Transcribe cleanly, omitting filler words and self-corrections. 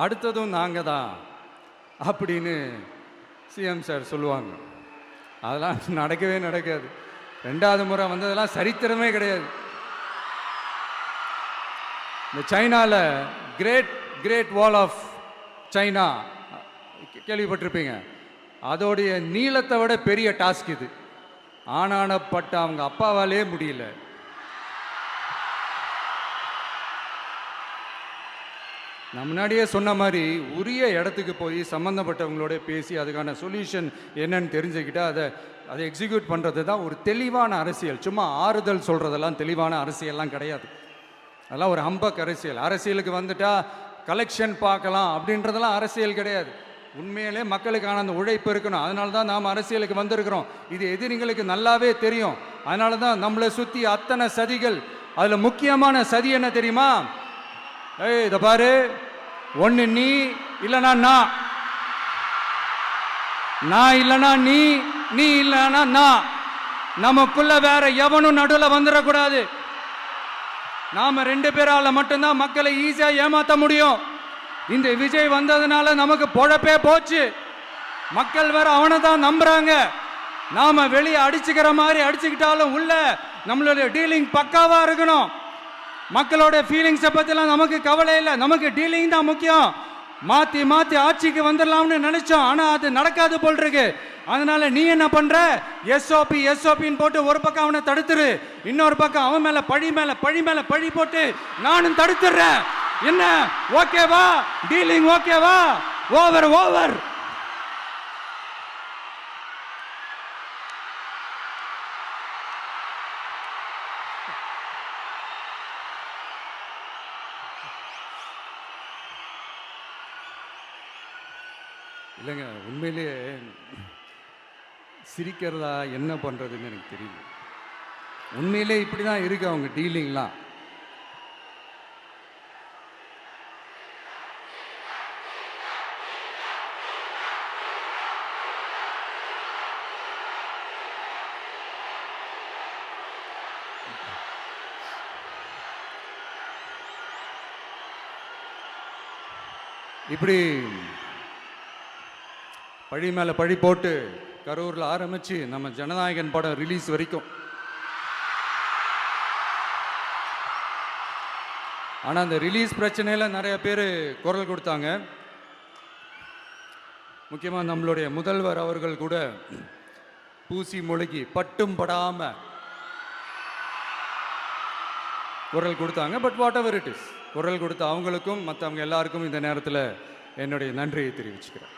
அடுத்ததும் நாங்கள் தான் அப்படின்னு சிஎம் சார் சொல்லுவாங்க. அதெல்லாம் நடக்கவே நடக்காது. 2வது முறை வந்ததெல்லாம் சரித்திரமே கிடையாது. இந்த சைனாவில் கிரேட் வால் ஆஃப் சைனா கேள்விப்பட்டிருப்பீங்க. அதோடைய நீளத்தை விட பெரிய டாஸ்க் இது. ஆனானப்பட்ட அவங்க அப்பாவாலே முடியல. நான் முன்னாடியே சொன்ன மாதிரி உரிய இடத்துக்கு போய் சம்மந்தப்பட்டவங்களோட பேசி அதுக்கான சொல்யூஷன் என்னன்னு தெரிஞ்சுக்கிட்டா அதை எக்ஸிக்யூட் பண்ணுறது தான் ஒரு தெளிவான அரசியல். சும்மா ஆறுதல் சொல்கிறதெல்லாம் தெளிவான அரசியல்லாம் கிடையாது. அதெல்லாம் ஒரு ஹம்பக் அரசியல். அரசியலுக்கு வந்துட்டா கலெக்ஷன் பார்க்கலாம் அப்படின்றதெல்லாம் அரசியல் கிடையாது. உண்மையிலே மக்களுக்கான அந்த உழைப்பு இருக்கணும். அதனால தான் நாம் அரசியலுக்கு வந்திருக்கிறோம். இது எதிரிங்களுக்கு நல்லாவே தெரியும். அதனால தான் நம்மளை சுற்றி அத்தனை சதிகள். அதில் முக்கியமான சதி என்ன தெரியுமா? இதை பாரு, ஒன்று நீ இல்லைனா நான் இல்லைனா நீ இல்லைனா நான். நமக்குள்ள வேற எவனும் நடுவில் வந்துடக்கூடாது. நாம 2 பேரால மட்டும்தான் மக்களை ஈஸியா ஏமாற்ற முடியும். இந்த விஜய் வந்ததுனால நமக்கு பொழப்பே போச்சு. மக்கள் வேற அவனை தான் நம்புறாங்க. நாம வெளியே அடிச்சுக்கிற மாதிரி அடிச்சுக்கிட்டாலும் உள்ள நம்மளுடைய டீலிங் பக்காவா இருக்கணும். மக்களோட ஃபீலிங்ஸை பத்திலாம் நமக்கு கவலை இல்லை. நமக்கு டீலிங் தான் முக்கியம். மாத்தி ஆட்சிக்கு வந்துடலாம்னு நினைச்சோம். ஆனா அது நடக்காது போல் இருக்கு. அதனால நீ என்ன பண்ற? எஸ்ஓபின்னு போட்டு ஒரு பக்கம் அவனை தடுத்துரு, இன்னொரு பக்கம் அவன் மேல பழி போட்டு நானும் தடுத்துடுறேன். என்ன ஓகேவா? டீலிங் ஓகேவா? ஓவர். இல்லைங்க, உண்மையிலேயே சிரிக்கிறதா என்ன பண்ணுறதுன்னு எனக்கு தெரியல. உண்மையிலே இப்படி தான் இருக்கு அவங்க டீலிங்லாம். இப்படி பழி மேலே பழி போட்டு கரூரில் ஆரம்பித்து நம்ம ஜனநாயகன் படம் ரிலீஸ் வரைக்கும். ஆனால் அந்த ரிலீஸ் பிரச்சனையில் நிறைய பேர் குரல் கொடுத்தாங்க. முக்கியமாக நம்மளுடைய முதல்வர் அவர்கள் கூட பூசி மொழிகி பட்டும் படாமல் குரல் கொடுத்தாங்க. But what ever it is, குரல் கொடுத்த அவங்களுக்கும் மற்றவங்க எல்லாருக்கும் இந்த நேரத்தில் என்னுடைய நன்றியை தெரிவிச்சுக்கிறேன்.